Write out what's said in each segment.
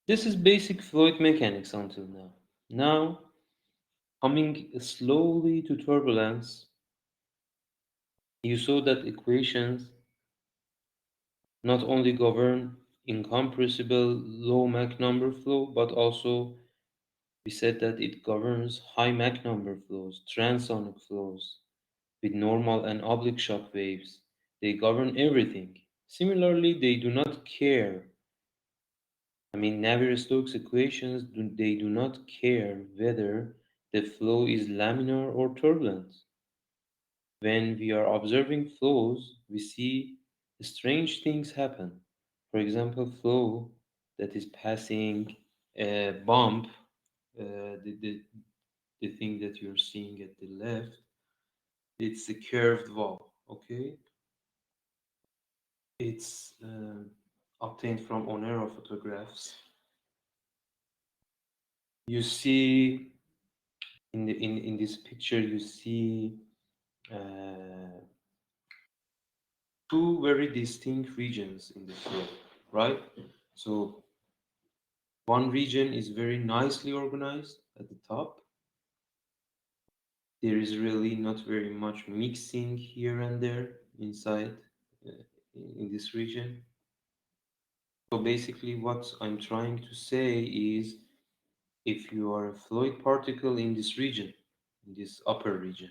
This is basic fluid mechanics until now. Now, coming slowly to turbulence, you saw that equations not only govern incompressible low Mach number flow, but also we said that it governs high Mach number flows, transonic flows with normal and oblique shock waves. They govern everything. Similarly, they do not care. I mean, Navier-Stokes equations, they do not care whether the flow is laminar or turbulent. When we are observing flows, we see strange things happen. For example, flow that is passing a bump, the thing that you're seeing at the left, it's a curved wall, okay? It's obtained from Onero photographs. You see in this picture, you see uh, two very distinct regions in the flow, right? So one region is very nicely organized at the top. There is really not very much mixing here and there inside uh, in this region. So basically what I'm trying to say is if you are a fluid particle in this region, in this upper region,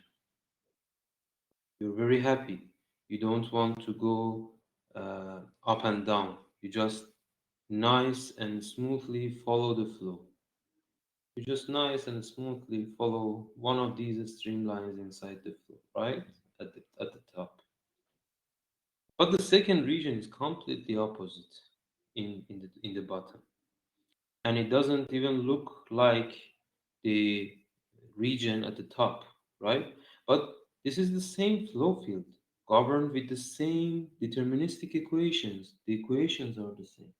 you're very happy. You don't want to go up and down. You just nice and smoothly follow the flow. You just nice and smoothly follow one of these streamlines inside the flow, right? At the top. But the second region is completely opposite in the bottom. And it doesn't even look like the region at the top, right? But this is the same flow field governed with the same deterministic equations. The equations are the same.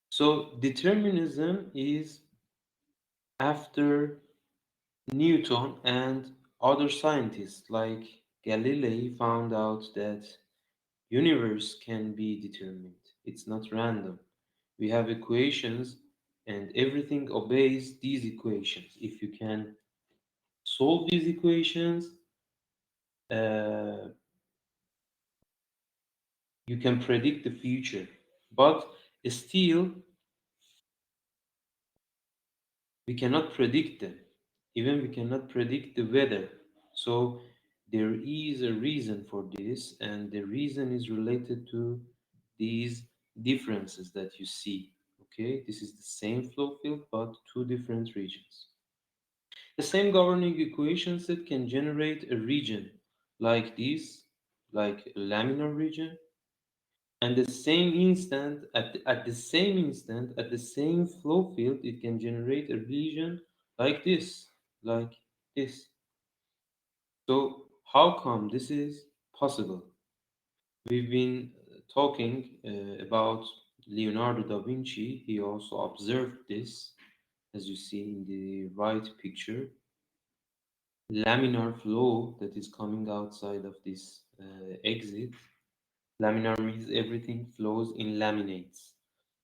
So determinism is after Newton and other scientists like Galilei found out that universe can be determined. It's not random. We have equations and everything obeys these equations. If you can solve these equations, uh, you can predict the future. But still, we cannot predict them. Even we cannot predict the weather. So there is a reason for this, and the reason is related to these differences that you see. Okay, this is the same flow field, but two different regions. The same governing equation set can generate a region like this, like a laminar region, and the same instant, at the same instant, at the same flow field, it can generate a region like this, like this. So how come this is possible? We've been talking about Leonardo da Vinci. He also observed this, as you see in the right picture. Laminar flow that is coming outside of this exit. Laminar means everything flows in laminates.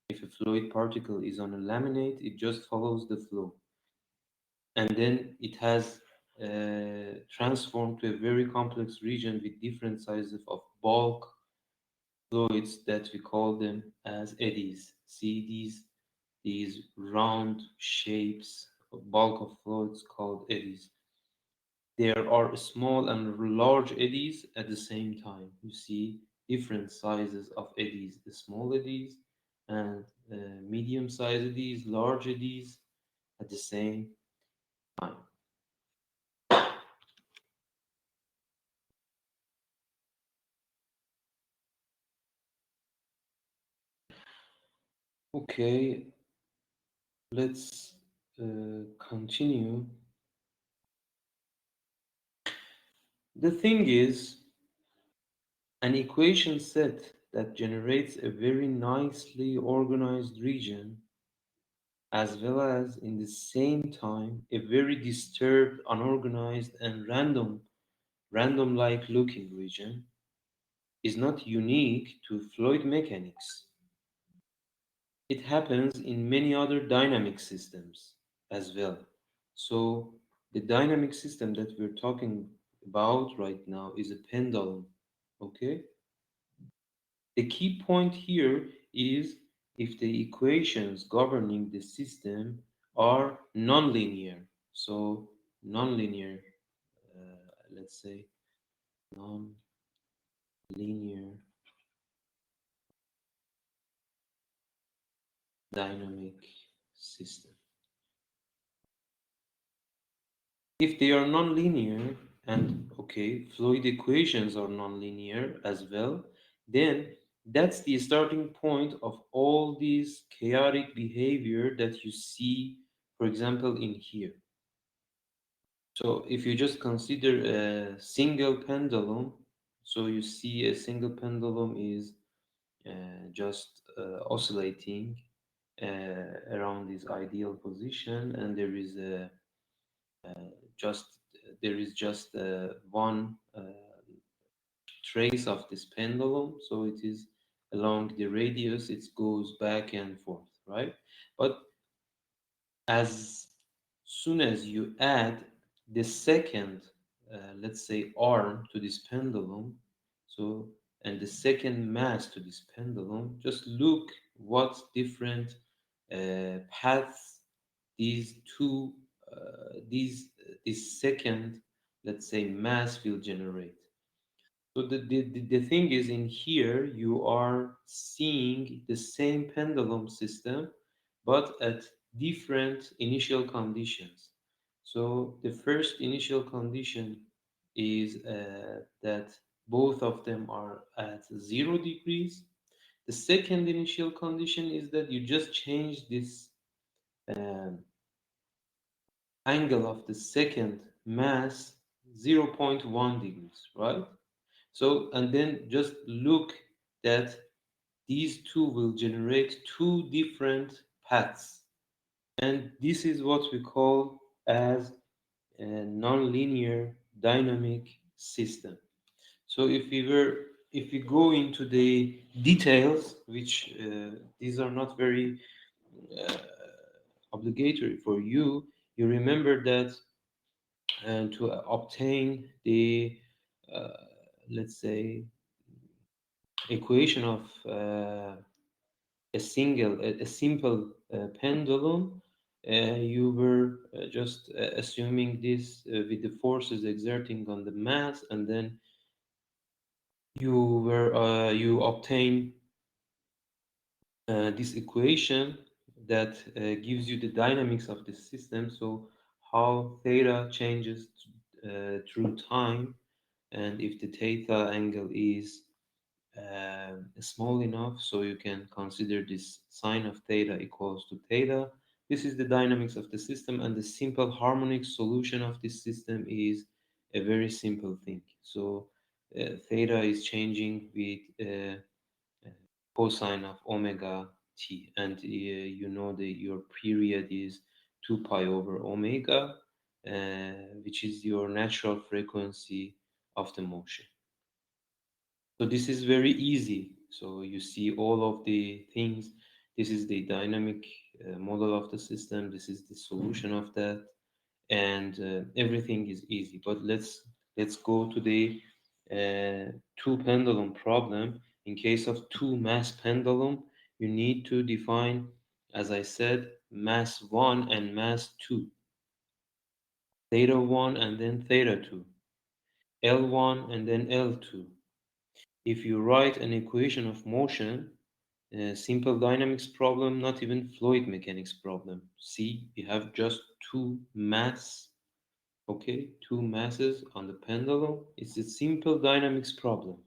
If a fluid particle is on a laminate, it just follows the flow. And then it has transformed to a very complex region with different sizes of bulk fluids that we call them as eddies. See these round shapes of bulk of fluids called eddies. There are small and large eddies at the same time. You see different sizes of eddies, the small eddies and medium sized eddies, large eddies at the same time. Okay, let's continue. The thing is, an equation set that generates a very nicely organized region as well as in the same time a very disturbed, unorganized, and random like looking region, is not unique to fluid mechanics. It happens in many other dynamic systems as well. So, the dynamic system that we're talking about right now is a pendulum. Okay? The key point here is if the equations governing the system are nonlinear. So, nonlinear, let's say, nonlinear dynamic system. If they are nonlinear, and okay, fluid equations are nonlinear as well, then that's the starting point of all these chaotic behavior that you see, for example, in here. So if you just consider a single pendulum, so you see a single pendulum is just oscillating around this ideal position, and just there is just one trace of this pendulum, so it is along the radius, it goes back and forth, right? But as soon as you add the second, let's say, arm to this pendulum, so and the second mass to this pendulum, just look what different paths these two, this second, let's say, mass will generate. So the thing is, in here you are seeing the same pendulum system, but at different initial conditions. So the first initial condition is that both of them are at 0 degrees. The second initial condition is that you just change this um, angle of the second mass 0.1 degrees, right? So, and then just look that these two will generate two different paths. And this is what we call as a nonlinear dynamic system. So if we go into the details, which these are not very uh, obligatory for you, you remember that to obtain the, uh, let's say, equation of a simple pendulum, you were just assuming this with the forces exerting on the mass, and then you obtain this equation that gives you the dynamics of the system. So how theta changes through time, and if the theta angle is small enough, so you can consider this sine of theta equals to theta. This is the dynamics of the system, and the simple harmonic solution of this system is a very simple thing. So theta is changing with cosine of omega t, and you know that your period is 2 pi over omega, which is your natural frequency of the motion. So this is very easy. So you see all of the things. This is the dynamic model of the system. This is the solution of that, and everything is easy. But let's go to the two pendulum problem. In case of two mass pendulum, you need to define, as I said, mass one and mass two, theta one and then theta two, L1 and then L2. If you write an equation of motion, a simple dynamics problem, not even fluid mechanics problem. See, we have just two mass, okay, two masses on the pendulum. It's a simple dynamics problem.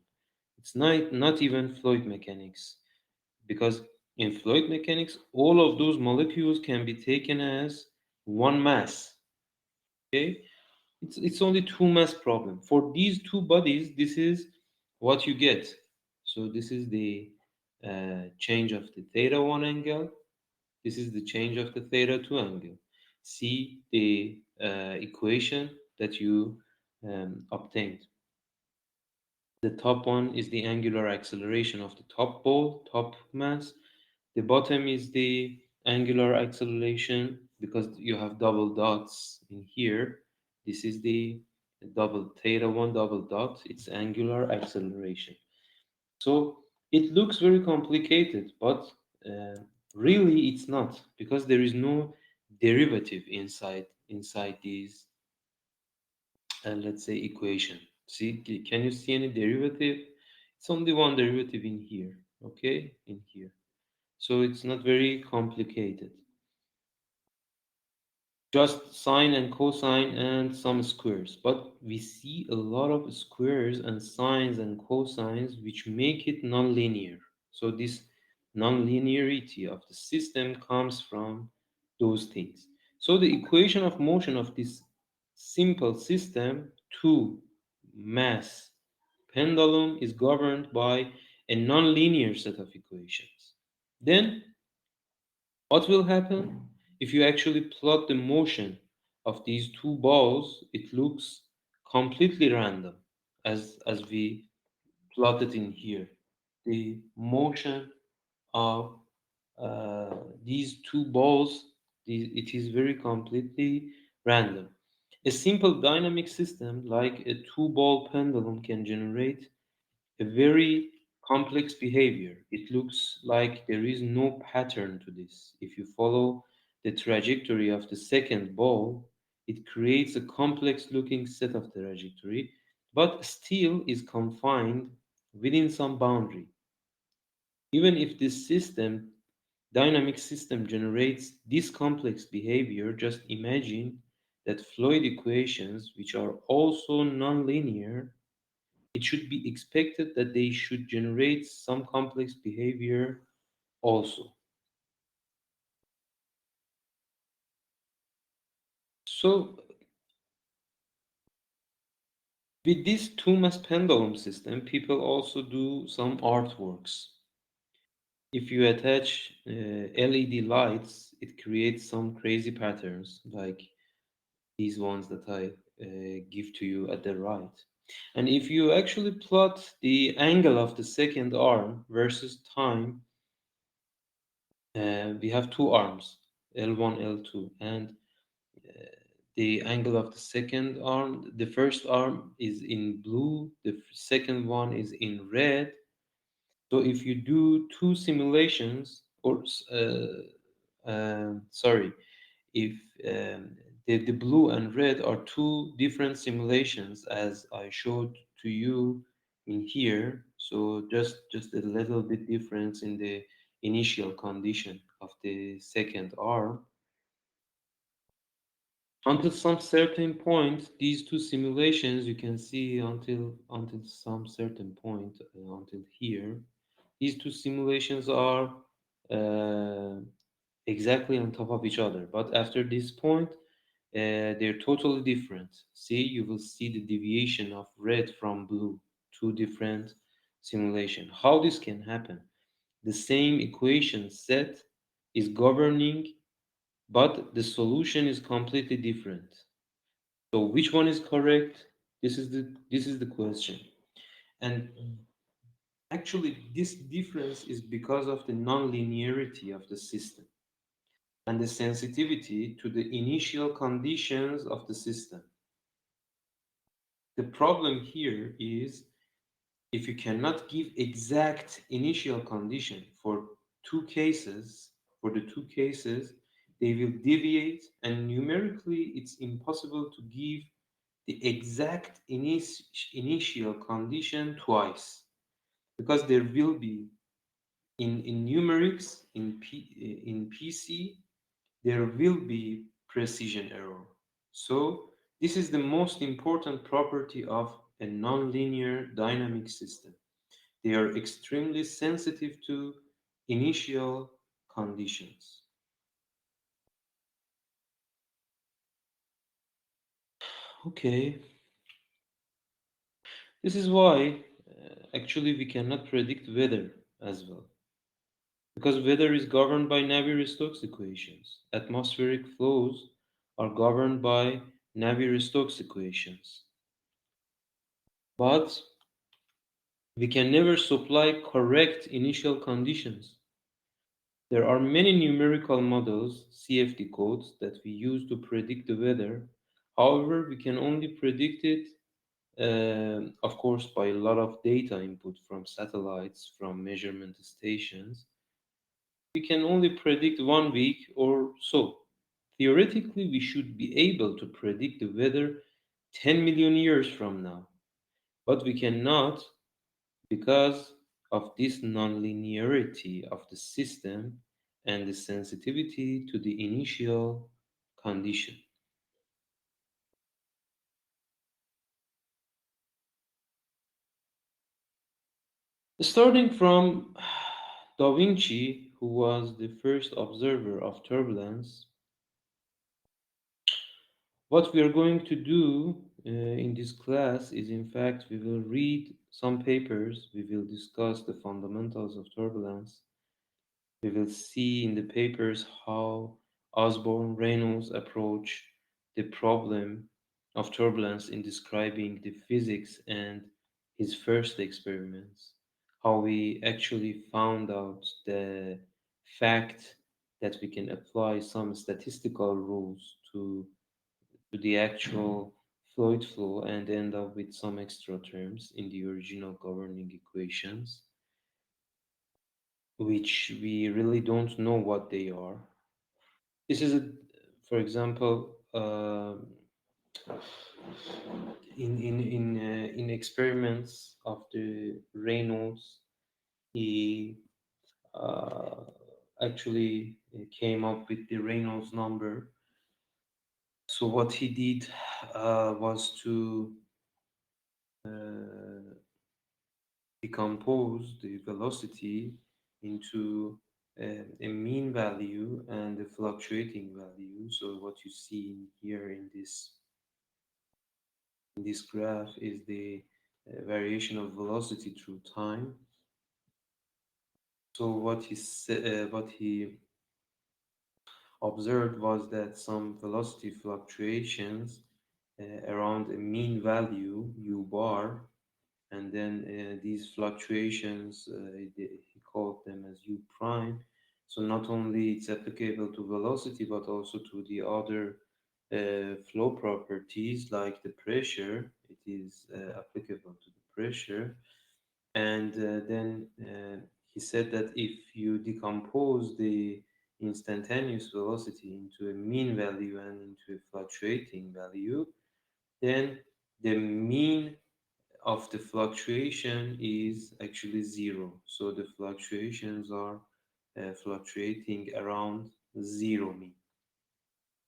It's not even fluid mechanics, because in fluid mechanics, all of those molecules can be taken as one mass. Okay, it's only two mass problem. For these two bodies, this is what you get. So this is the change of the theta one angle, This is the change of the theta 2 angle. See the equation that you obtained. The top one is the angular acceleration of the top ball, top mass. The bottom is the angular acceleration because you have double dots in here. This is the double theta 1 double dot. It's angular acceleration. So it looks very complicated, but uh, really it's not because there is no derivative inside these let's say equation. See, can you see any derivative? It's only one derivative in here, okay, in here. So it's not very complicated. Just sine and cosine and some squares. But we see a lot of squares and sines and cosines which make it nonlinear. So this nonlinearity of the system comes from those things. So the equation of motion of this simple system, two mass pendulum, is governed by a nonlinear set of equations. Then what will happen if you actually plot the motion of these two balls? It looks completely random as we plotted in here. The motion of these two balls, it is very completely random. A simple dynamic system like a two-ball pendulum can generate a very complex behavior. It looks like there is no pattern to this. If you follow the trajectory of the second ball, it creates a complex looking set of trajectory, but still is confined within some boundary. Even if this dynamic system generates this complex behavior, just imagine that fluid equations, which are also nonlinear, it should be expected that they should generate some complex behavior also. So with this two-mass pendulum system, people also do some artworks. If you attach LED lights, it creates some crazy patterns like these ones that I give to you at the right. And if you actually plot the angle of the second arm versus time, we have two arms, L1, L2, and the angle of the second arm, the first arm is in blue, the second one is in red. So if you do two simulations, or sorry, if the blue and red are two different simulations as I showed to you in here, so just a little bit difference in the initial condition of the second arm. Until some certain point, these two simulations you can see until some certain point, until here, these two simulations are uh, exactly on top of each other. But after this point, they're totally different. See, you will see the deviation of red from blue, two different simulation. How this can happen? The same equation set is governing, but the solution is completely different. So which one is correct? This is the question. And actually, this difference is because of the nonlinearity of the system and the sensitivity to the initial conditions of the system. The problem here is if you cannot give exact initial condition two cases, for the two cases, they will deviate, and numerically it's impossible to give the exact initial condition twice because there will be in numerics in PC there will be precision error. So this is the most important property of a nonlinear dynamic system. They are extremely sensitive to initial conditions. Okay, this is why actually we cannot predict weather as well. because weather is governed by Navier-Stokes equations. Atmospheric flows are governed by Navier-Stokes equations. But we can never supply correct initial conditions. There are many numerical models, CFD codes, that we use to predict the weather. However, we can only predict it, of course, by a lot of data input from satellites, from measurement stations. We can only predict 1 week or so. Theoretically, we should be able to predict the weather 10 million years from now, but we cannot because of this nonlinearity of the system and the sensitivity to the initial condition. Starting from Da Vinci, who was the first observer of turbulence, what we are going to do in this class is, in fact, we will read some papers, we will discuss the fundamentals of turbulence, we will see in the papers how Osborne Reynolds approached the problem of turbulence in describing the physics and his first experiments, how we actually found out the fact that we can apply some statistical rules to the actual fluid flow and end up with some extra terms in the original governing equations, which we really don't know what they are. This is, for example, in experiments of the Reynolds, he uh, actually came up with the Reynolds number. So what he did was to uh, decompose the velocity into a mean value and a fluctuating value. So what you see here in this graph is the variation of velocity through time. So what he observed was that some velocity fluctuations around a mean value u bar, and then these fluctuations he called them as u prime. So not only it's applicable to velocity but also to the other flow properties like the pressure. It is applicable to the pressure. And then he said that if you decompose the instantaneous velocity into a mean value and into a fluctuating value, then the mean of the fluctuation is actually zero. So the fluctuations are fluctuating around zero mean.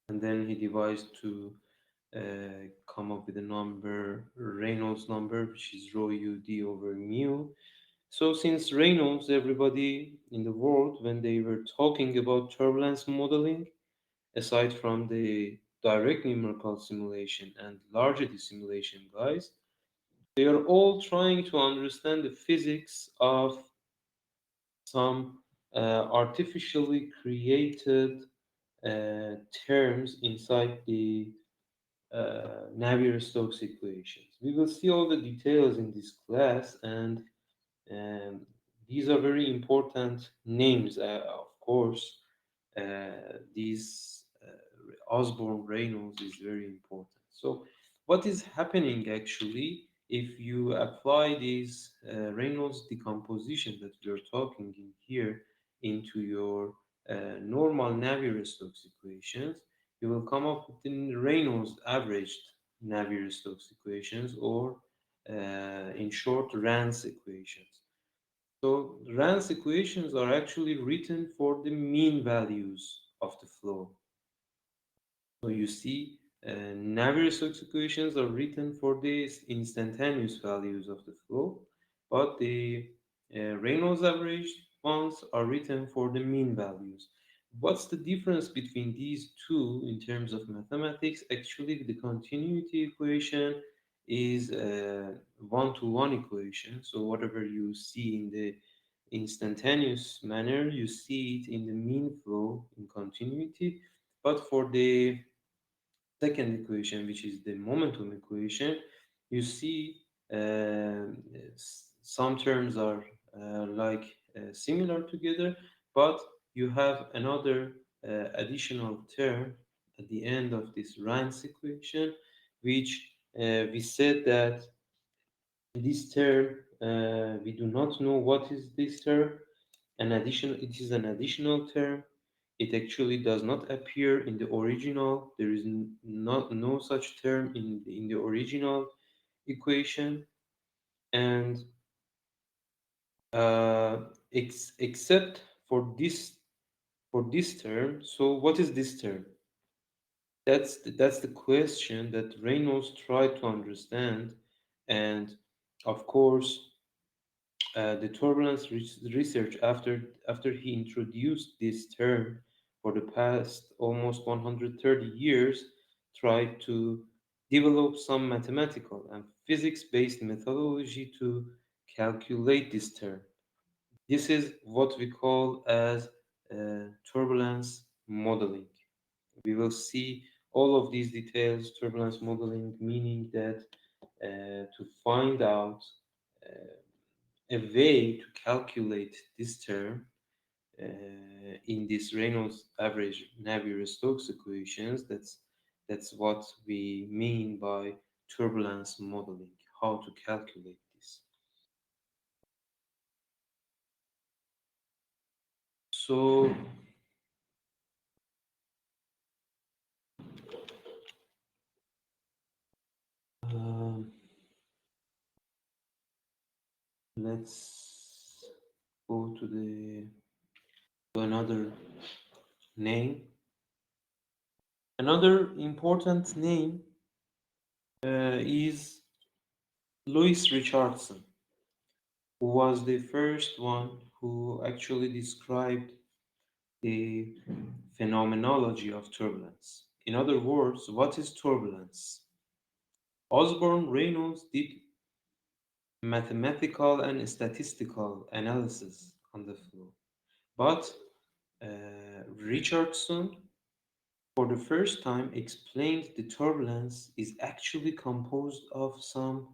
And then he devised to come up with a number, Reynolds number, which is rho ud over mu. So since Reynolds, everybody in the world, when they were talking about turbulence modeling, aside from the direct numerical simulation and largely simulation guys, they are all trying to understand the physics of some artificially created terms inside the Navier-Stokes equations. We will see all the details in this class, and um, these are very important names, of course. These Osborne Reynolds is very important. So, what is happening actually if you apply these Reynolds decomposition that we are talking in here into your normal Navier-Stokes equations? You will come up with the Reynolds averaged Navier-Stokes equations, or in short, RANS equations. So RANS equations are actually written for the mean values of the flow. So you see, Navier-Stokes equations are written for the instantaneous values of the flow, but the Reynolds average ones are written for the mean values. What's the difference between these two in terms of mathematics? Actually, the continuity equation is a one-to-one equation. So whatever you see instantaneous manner, you see it in the mean flow in continuity. But for the second equation, which is the momentum equation, you see some terms are similar together, but you have another additional term at the end of this Rhine's equation, which we said that this term, we do not know what is this term. It is an additional term. It actually does not appear in the original. There is not no such term in the original equation, and uh, except for this term. So what is this term? That's the question that Reynolds tried to understand, and of course, the turbulence research after he introduced this term for the past almost 130 years tried to develop some mathematical and physics-based methodology to calculate this term. This is what we call as turbulence modeling. We will see all of these details, turbulence modeling, meaning that to find out uh, a way to calculate this term in this Reynolds average Navier-Stokes equations. That's what we mean by turbulence modeling. How to calculate this. So um, let's go to another name. Another important name is Louis Richardson, who was the first one who actually described the phenomenology of turbulence. In other words, what is turbulence? Osborne Reynolds did mathematical and statistical analysis on the flow, but Richardson, for the first time, explained the turbulence is actually composed of some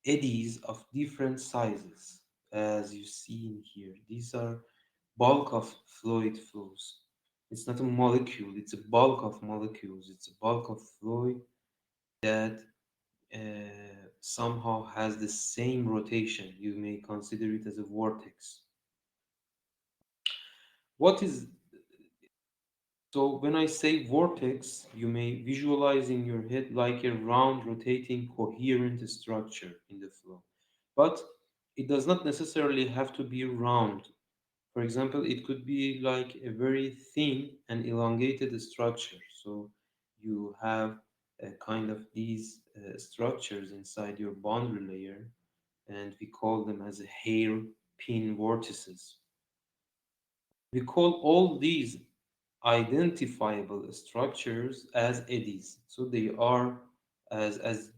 eddies of different sizes, as you see in here. These are bulk of fluid flows. It's not a molecule, it's a bulk of molecules. It's a bulk of fluid that somehow has the same rotation. You may consider it as a vortex. What is So when I say vortex, you may visualize in your head like a round, rotating, coherent structure in the flow. But it does not necessarily have to be round. For example, it could be like a very thin and elongated structure. So you have a kind of these structures inside your boundary layer, and we call them as a hairpin vortices. We call all these identifiable structures as eddies. So they are, as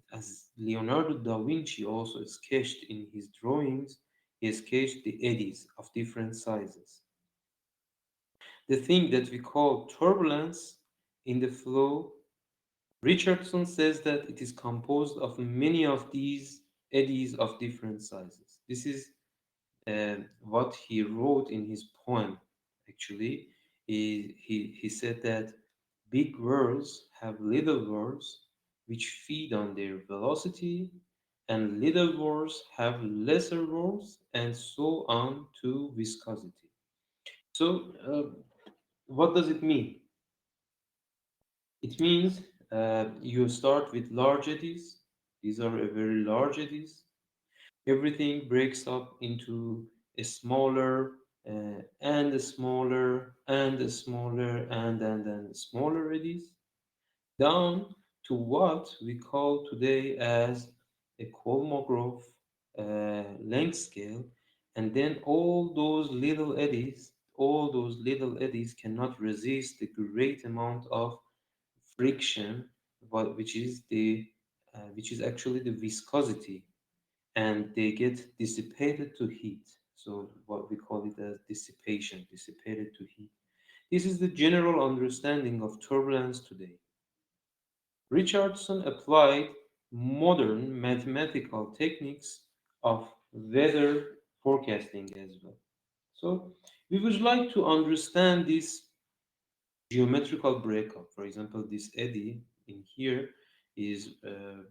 Leonardo da Vinci also sketched in his drawings, he sketched the eddies of different sizes. The thing that we call turbulence in the flow, Richardson says that it is composed of many of these eddies of different sizes. This is what he wrote in his poem. Actually, he said that big whirls have little whirls which feed on their velocity, and little whirls have lesser whirls, and so on to viscosity. So, what does it mean? It means you start with large eddies. These are a very large eddies. Everything breaks up into a smaller and a smaller and a smaller and smaller eddies, down to what we call today as a Kolmogorov length scale. And then all those little eddies cannot resist the great amount of friction, which is actually the viscosity, and they get dissipated to heat. So what we call it as dissipation, dissipated to heat. This is the general understanding of turbulence today. Richardson applied modern mathematical techniques of weather forecasting as well. So we would like to understand this geometrical breakup. For example, this eddy in here is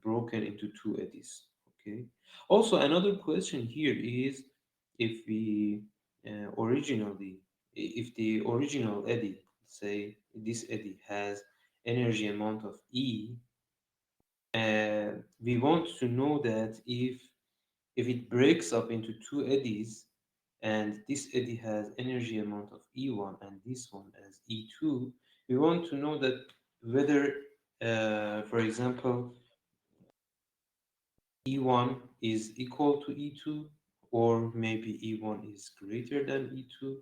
broken into two eddies. Okay. Also, another question here is if we if the original eddy, say this eddy has energy amount of E, we want to know that if it breaks up into two eddies and this eddy has energy amount of E1 and this one as E2, we want to know that whether, for example, E1 is equal to E2, or maybe E1 is greater than E2,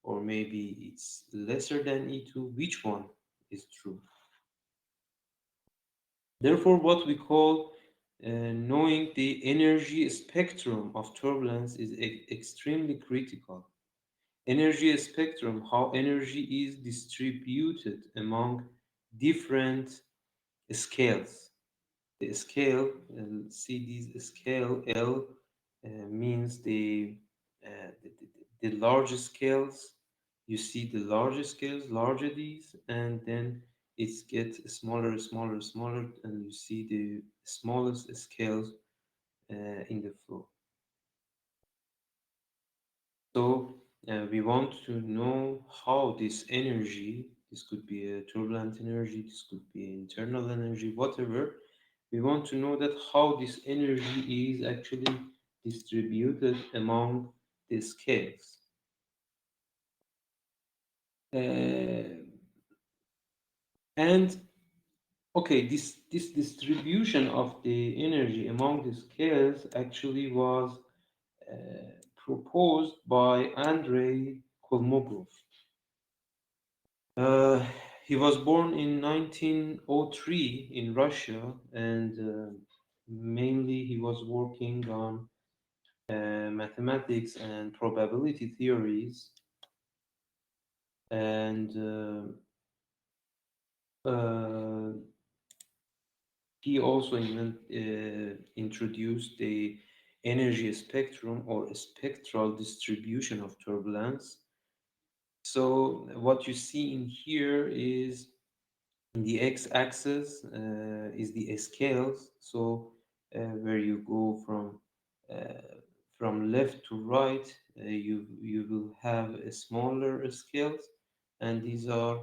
or maybe it's lesser than E2. Which one is true? Therefore, what we call knowing the energy spectrum of turbulence is extremely critical. Energy spectrum, how energy is distributed among different scales. The scale, see this scale L means the largest scales. You see the largest scales, larger these, and then it gets smaller, smaller, smaller, and you see the smallest scales in the flow. So we want to know how this energy, this could be a turbulent energy, this could be internal energy, whatever. We want to know that how this energy is actually distributed among the scales. And okay, this distribution of the energy among the scales actually was proposed by Andrei Kolmogorov. Uh, he was born in 1903 in Russia, and mainly he was working on mathematics and probability theories. And he also introduced the energy spectrum or spectral distribution of turbulence. So what you see in here is in the x-axis is the scales. So where you go from left to right, you will have a smaller scales, and these are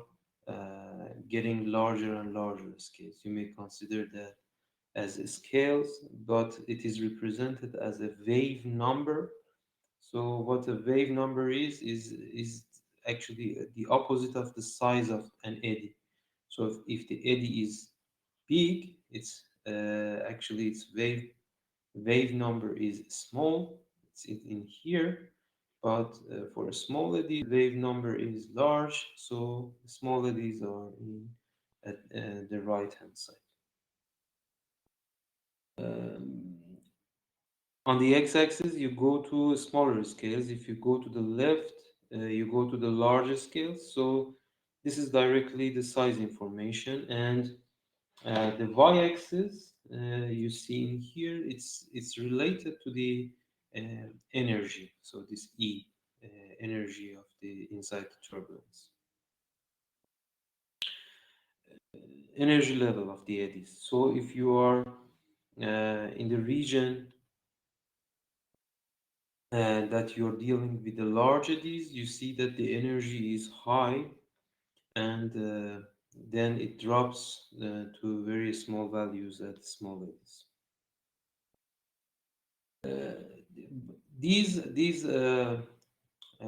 getting larger and larger scales. You may consider that as scales, but it is represented as a wave number. So what a wave number is actually the opposite of the size of an eddy. So if the eddy is big, it's actually its wave number is small. It's in here, but for a small eddy, wave number is large. So small eddies are in at the right hand side. Um, on the x-axis, you go to smaller scales. If you go to the left, you go to the larger scales. So this is directly the size information, and the y-axis you see in here, it's related to the energy. So this E, energy of the inside the turbulence, energy level of the eddies. So if you are in the region that you're dealing with the large eddies, you see that the energy is high, and then it drops to very small values at small eddies. These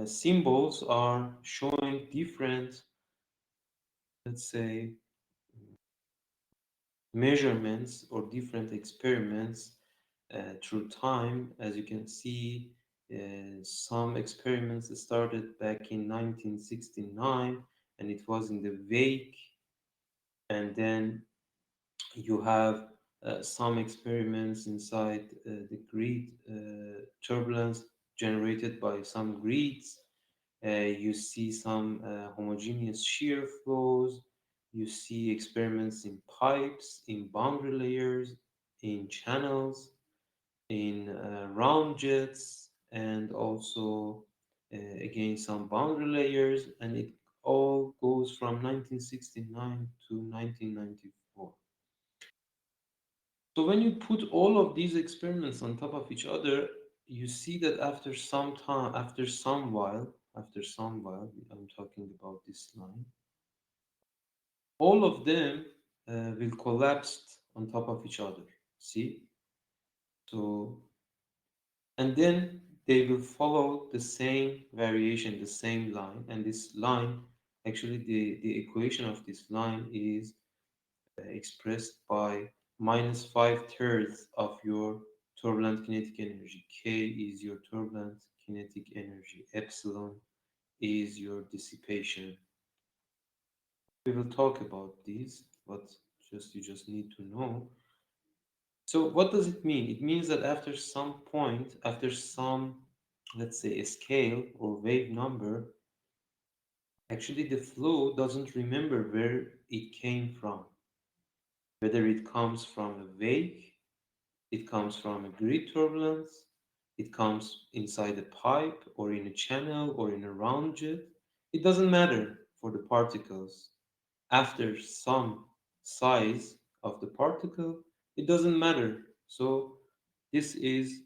symbols are showing different, let's say, measurements or different experiments through time. As you can see, some experiments started back in 1969, and it was in the wake, and then you have some experiments inside the grid turbulence generated by some grids. You see some homogeneous shear flows. You see experiments in pipes, in boundary layers, in channels, in round jets, and also again some boundary layers, and it all goes from 1969 to 1994. So when you put all of these experiments on top of each other, you see that after some time, after some while, I'm talking about this line, all of them will collapse on top of each other. See? So, and then they will follow the same variation, the same line, and this line, actually, the equation of this line is expressed by minus 5/3 of your turbulent kinetic energy. K is your turbulent kinetic energy. Epsilon is your dissipation. We will talk about these, but you just need to know. So what does it mean? It means that after some point, after some, let's say, a scale or wave number, actually the flow doesn't remember where it came from, whether it comes from a wake, it comes from a grid turbulence, it comes inside a pipe or in a channel or in a round jet. It doesn't matter for the particles. After some size of the particle, it doesn't matter. So this is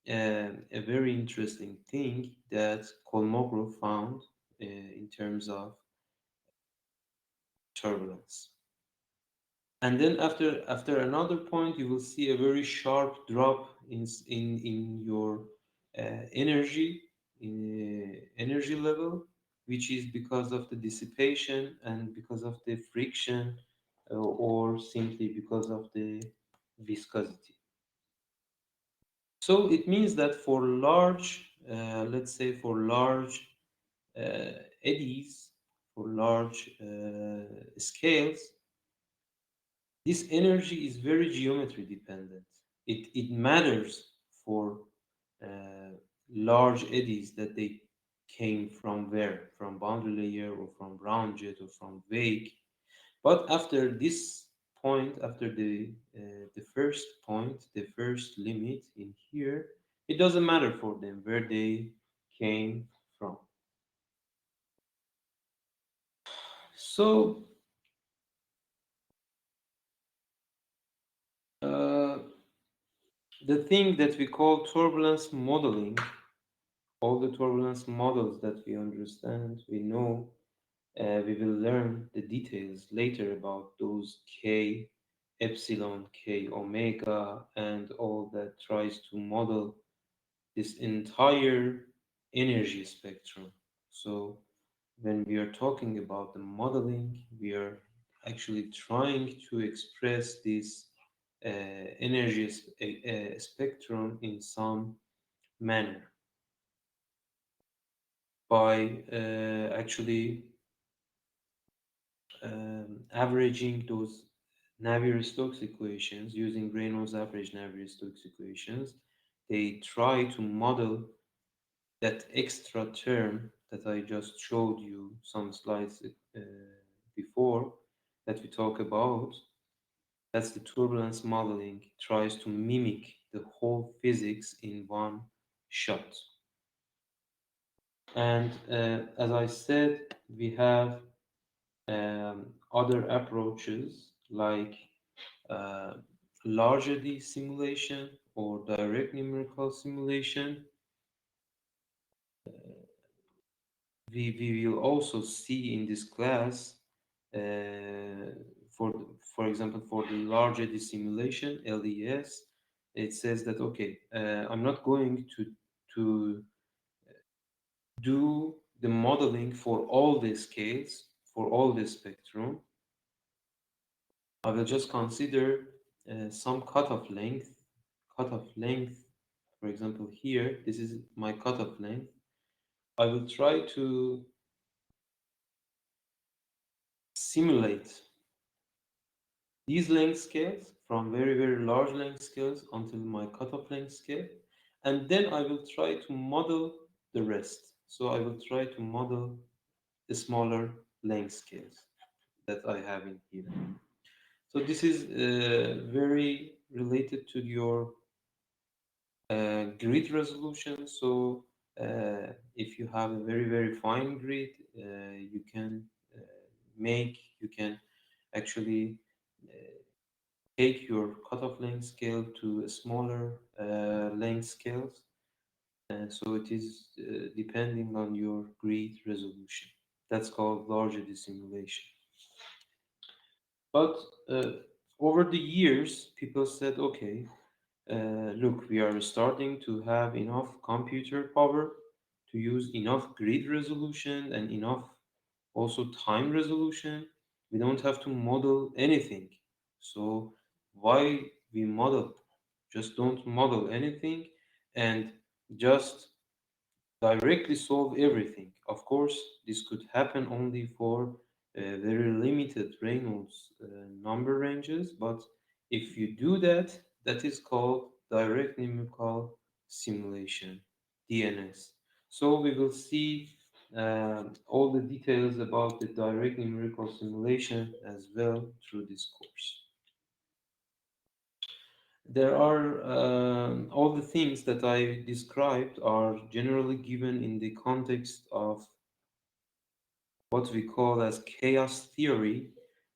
a very interesting thing that Kolmogorov found in terms of turbulence. And then after another point, you will see a very sharp drop in your energy level, which is because of the dissipation and because of the friction, or simply because of the viscosity. So it means that for large, let's say for large eddies, for large scales, this energy is very geometry dependent. It matters for large eddies that they came from where? From boundary layer or from round jet or from wake. But after this point, after the first point, the first limit in here, it doesn't matter for them where they came from. So uh, the thing that we call turbulence modeling, all the turbulence models that we understand, we know, we will learn the details later about those K, epsilon, K, omega, and all that tries to model this entire energy spectrum. So when we are talking about the modeling, we are actually trying to express this energy spectrum in some manner by actually averaging those Navier-Stokes equations using Reynolds average Navier-Stokes equations. They try to model that extra term that I just showed you some slides before that we talk about. That's the turbulence modeling. It tries to mimic the whole physics in one shot. And as I said, we have other approaches like uh, larger D simulation or direct numerical simulation. We will also see in this class, for example, for the larger D simulation, LES, it says that, okay, I'm not going to do the modeling for all the scales, for all the spectrum. I will just consider some cutoff length. For example, here, this is my cutoff length. I will try to simulate these length scales from very, very large length scales until my cutoff length scale. and then I will try to model the rest. So I will try to model the smaller length scales that I have in here. So this is very related to your grid resolution. So if you have a very fine grid, you can you can actually take your cutoff length scale to a smaller length scales. So it is depending on your grid resolution. That's called larger dissimulation. But uh, over the years, people said, okay, look, we are starting to have enough computer power to use enough grid resolution and enough also time resolution. We don't have to model anything. So why we model? Just don't model anything and just directly solve everything. Of course, this could happen only for very limited Reynolds number ranges, but if you do that, that is called direct numerical simulation, DNS. So we will see all the details about the direct numerical simulation as well through this course. There are all the things that I described are generally given in the context of what we call as chaos theory.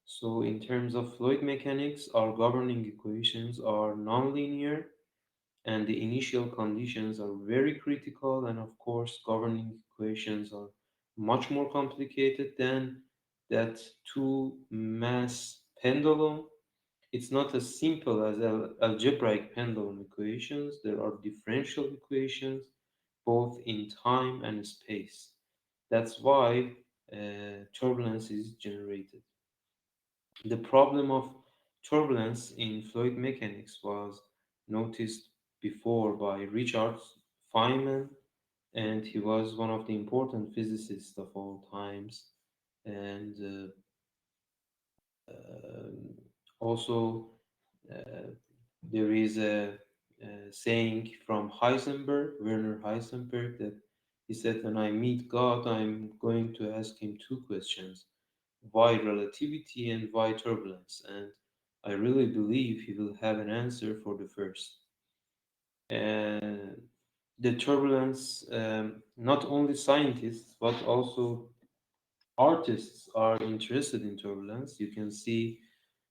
So in terms of fluid mechanics, our governing equations are nonlinear and the initial conditions are very critical, and of course governing equations are much more complicated than that two mass pendulum. It's not as simple as algebraic pendulum equations. There are differential equations both in time and space. That's why turbulence is generated. The problem of turbulence in fluid mechanics was noticed before by Richard Feynman, and he was one of the important physicists of all times. And also, uh, there is a saying from Heisenberg, Werner Heisenberg, that he said, when I meet God, I'm going to ask him two questions: why relativity and why turbulence? And I really believe he will have an answer for the first. And the turbulence, not only scientists, but also artists are interested in turbulence. You can see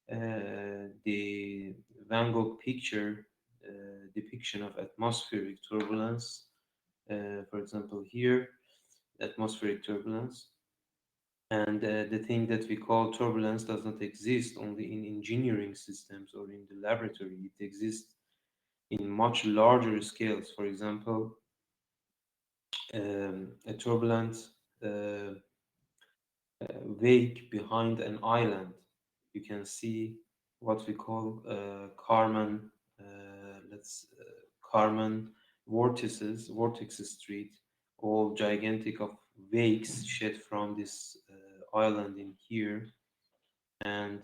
the Van Gogh picture depiction of atmospheric turbulence. For example, here, atmospheric turbulence. And the thing that we call turbulence does not exist only in engineering systems or in the laboratory. It exists in much larger scales. For example, a turbulent uh, wake behind an island. You can see what we call Karman vortices street, all gigantic of wakes shed from this island in here, and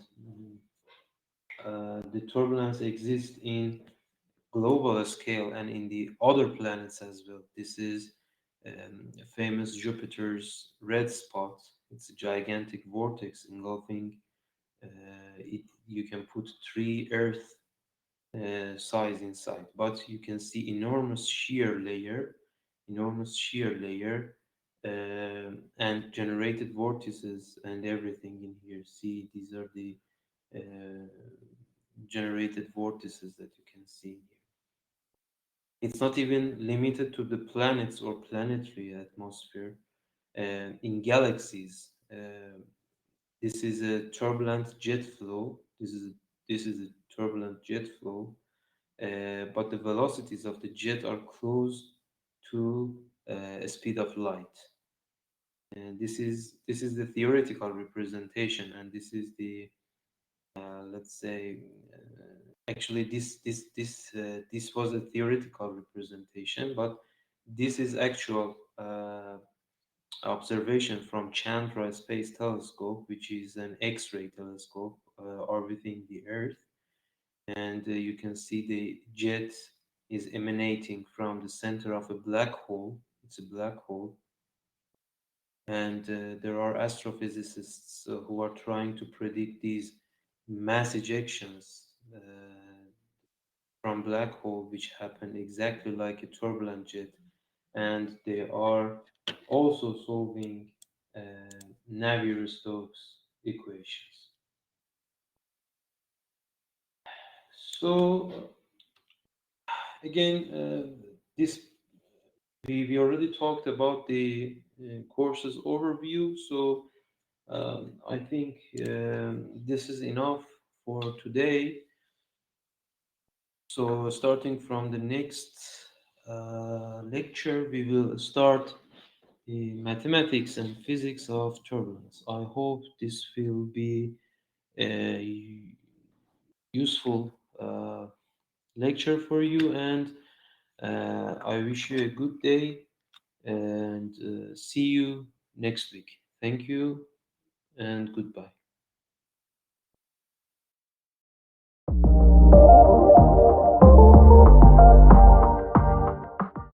the turbulence exists in global scale and in the other planets as well. This is famous Jupiter's red spot. It's a gigantic vortex engulfing it. You can put three Earth size inside, but you can see enormous shear layer, and generated vortices and everything in here. See, these are the uh, generated vortices that you can see here. It's not even limited to the planets or planetary atmosphere. In galaxies, this is a turbulent jet flow. This is a turbulent jet flow, but the velocities of the jet are close to a speed of light. And this is the theoretical representation, and this is the let's say actually this was a theoretical representation, but this is actual observation from Chandra Space Telescope, which is an X-ray telescope orbiting the Earth, and you can see the jet. is emanating from the center of a black hole. It's a black hole, and there are astrophysicists who are trying to predict these mass ejections from black hole, which happen exactly like a turbulent jet, and they are also solving Navier-Stokes equations. So again, this we already talked about the course's overview. So I think this is enough for today. So starting from the next lecture, we will start the mathematics and physics of turbulence. I hope this will be a useful lecture for you, and I wish you a good day and see you next week. Thank you and goodbye.